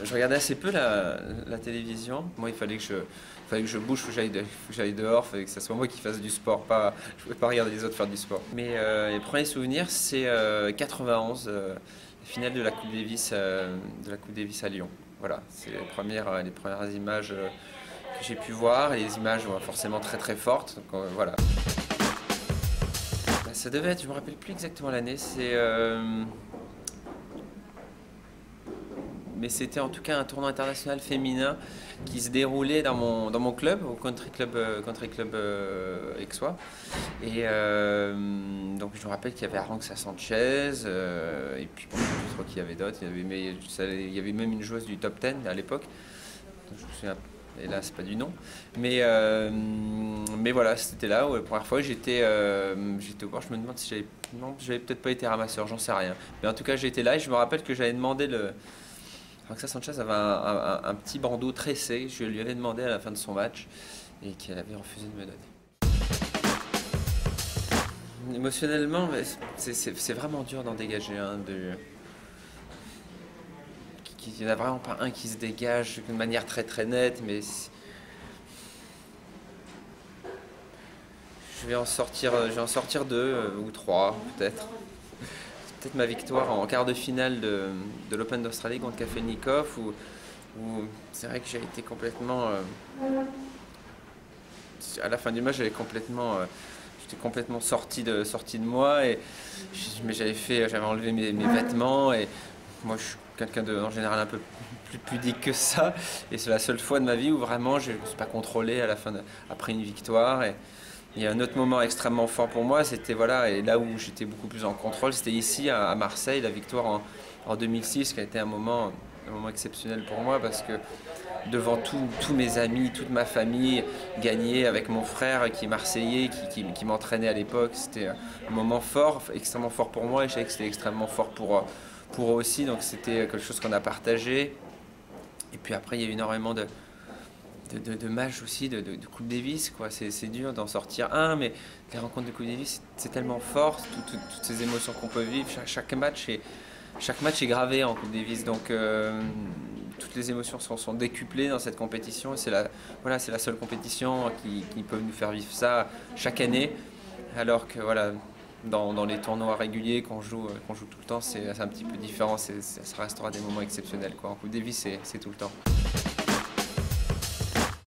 Je regardais assez peu la télévision. Moi, il fallait que je bouge, que j'aille dehors, il fallait que ce soit moi qui fasse du sport. Je ne pouvais pas regarder les autres faire du sport. Mais les premiers souvenirs, c'est 91, la finale de la Coupe Davis à Lyon. Voilà, c'est les premières images que j'ai pu voir. Les images forcément très très fortes. Donc, voilà. Bah, ça devait être, je me rappelle plus exactement l'année. Mais c'était en tout cas un tournoi international féminin qui se déroulait dans mon club, au Country Club Aixois. Et donc je me rappelle qu'il y avait Arantxa Sanchez, et puis bon, je ne sais pas qui y avait d'autres, il y avait même une joueuse du top 10 à l'époque. Je me souviens, hélas pas du nom. Mais voilà, c'était là où la première fois j'étais au bord. Je me demande si j'avais peut-être pas été ramasseur, j'en sais rien. Mais en tout cas j'étais là et je me rappelle que j'avais demandé Arantxa Sanchez avait un petit bandeau tressé, je lui avais demandé à la fin de son match et qu'elle avait refusé de me donner. Émotionnellement, c'est vraiment dur d'en dégager un. Il n'y en a vraiment pas un qui se dégage de manière très très nette, mais je vais en sortir deux ou trois peut-être. Peut-être ma victoire en quart de finale de l'Open d'Australie contre Kafelnikov où c'est vrai que j'ai été complètement à la fin du match j'étais complètement sorti de moi mais j'avais enlevé mes vêtements et moi je suis quelqu'un en général un peu plus pudique que ça et c'est la seule fois de ma vie où vraiment je ne me suis pas contrôlé après une victoire. Et il y a un autre moment extrêmement fort pour moi, c'était et là où j'étais beaucoup plus en contrôle, c'était ici à Marseille, la victoire en 2006, qui a été un moment exceptionnel pour moi parce que devant tous mes amis, toute ma famille, gagner avec mon frère qui est marseillais, qui m'entraînait à l'époque, c'était un moment fort, extrêmement fort pour moi et je savais que c'était extrêmement fort pour eux aussi, donc c'était quelque chose qu'on a partagé. Et puis après, il y a eu énormément de matchs aussi, de Coupe Davis, quoi. C'est dur d'en sortir un, mais les rencontres de Coupe Davis, c'est tellement fort, toutes ces émotions qu'on peut vivre. Chaque match est gravé en Coupe Davis, donc toutes les émotions sont décuplées dans cette compétition. C'est la seule compétition qui peut nous faire vivre ça chaque année, alors que dans les tournois réguliers qu'on joue tout le temps, c'est un petit peu différent. Ça restera des moments exceptionnels, quoi. En Coupe Davis, c'est tout le temps.